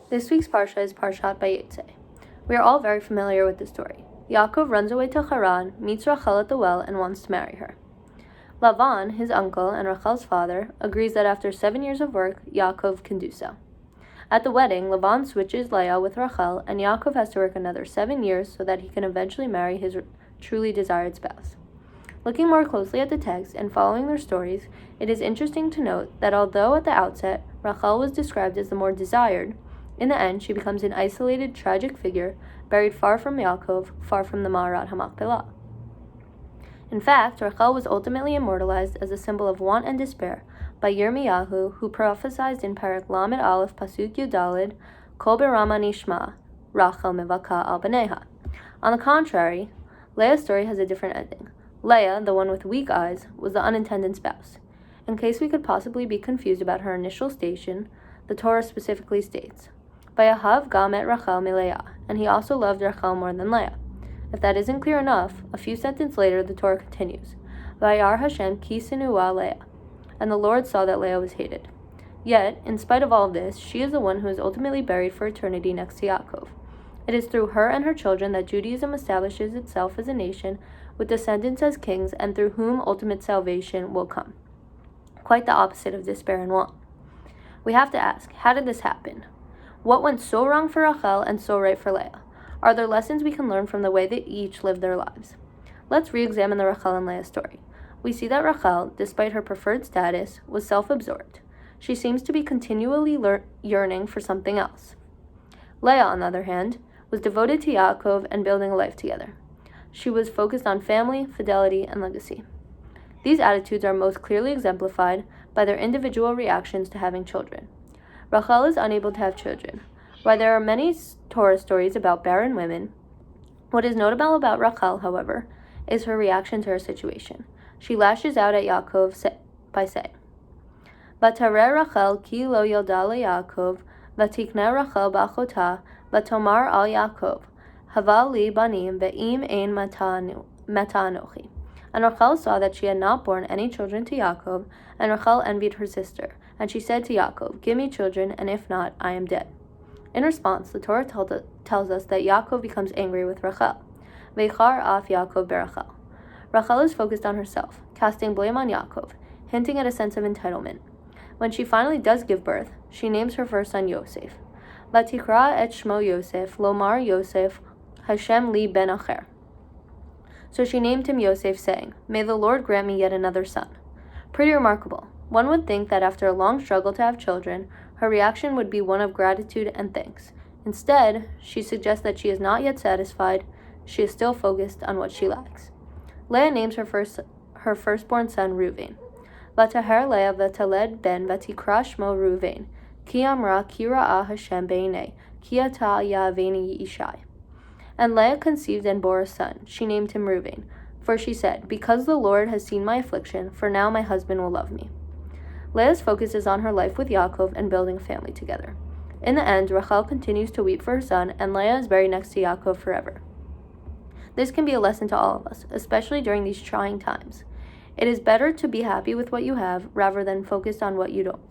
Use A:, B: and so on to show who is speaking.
A: This week's Parsha is Parshat Vayetze. We are all very familiar with the story. Yaakov runs away to Haran, meets Rachel at the well, and wants to marry her. Lavan, his uncle and Rachel's father, agrees that after 7 years of work, Yaakov can do so. At the wedding, Lavan switches Leah with Rachel, and Yaakov has to work another 7 years so that he can eventually marry his truly desired spouse. Looking more closely at the text and following their stories, it is interesting to note that although at the outset Rachel was described as the more desired, in the end she becomes an isolated, tragic figure, buried far from Yaakov, far from the Ma'arat HaMachpelah. In fact, Rachel was ultimately immortalized as a symbol of want and despair by Yirmiyahu, who prophesied in Parak Lamed Aleph Pasuk Yudalid, Kol berama nishma, Rachel mevaka al b'neha. On the contrary, Leah's story has a different ending. Leah, the one with weak eyes, was the unintended spouse. In case we could possibly be confused about her initial station, the Torah specifically states, Vayahav gam et Rachel mileah, and he also loved Rachel more than Leah. If that isn't clear enough, a few sentences later the Torah continues, Vayar Hashem ki sinua Leah, and the Lord saw that Leah was hated. Yet, in spite of all of this, she is the one who is ultimately buried for eternity next to Yaakov. It is through her and her children that Judaism establishes itself as a nation with descendants as kings, and through whom ultimate salvation will come. Quite the opposite of despair and want. We have to ask, how did this happen? What went so wrong for Rachel and so right for Leah? Are there lessons we can learn from the way that each lived their lives? Let's re-examine the Rachel and Leah story. We see that Rachel, despite her preferred status, was self-absorbed. She seems to be continually yearning for something else. Leah, on the other hand, was devoted to Yaakov and building a life together. She was focused on family, fidelity, and legacy. These attitudes are most clearly exemplified by their individual reactions to having children. Rachel is unable to have children. While there are many Torah stories about barren women, what is notable about Rachel, however, is her reaction to her situation. She lashes out at Yaakov by saying, Vatareh Rachel ki lo yolda leYaakov, vatikneh Rachel ba'achotah, vatomar al Yaakov, Haval li banim ve'im ein matanochi. And Rachel saw that she had not borne any children to Yaakov, and Rachel envied her sister. And she said to Yaakov, Give me children, and if not, I am dead. In response, the Torah tells us that Yaakov becomes angry with Rachel. Veichar af Yaakov berachel. Rachel is focused on herself, casting blame on Yaakov, hinting at a sense of entitlement. When she finally does give birth, she names her first son Yosef. Vatikra et shmo Yosef, lomar Yosef, Hashem li ben acher. So she named him Yosef, saying, May the Lord grant me yet another son. Pretty remarkable. One would think that after a long struggle to have children, her reaction would be one of gratitude and thanks. Instead, she suggests that she is not yet satisfied, she is still focused on what she lacks. Leah names her firstborn son Reuven. Vataher Leah vataled ben vatikra shmo Reuven, ki amra ki ra'ah Hashem beinei, ki ata ya'aveni yishai. And Leah conceived and bore a son. She named him Reuven, for she said, Because the Lord has seen my affliction, for now my husband will love me. Leah's focus is on her life with Yaakov and building a family together. In the end, Rachel continues to weep for her son, and Leah is buried next to Yaakov forever. This can be a lesson to all of us, especially during these trying times. It is better to be happy with what you have rather than focused on what you don't.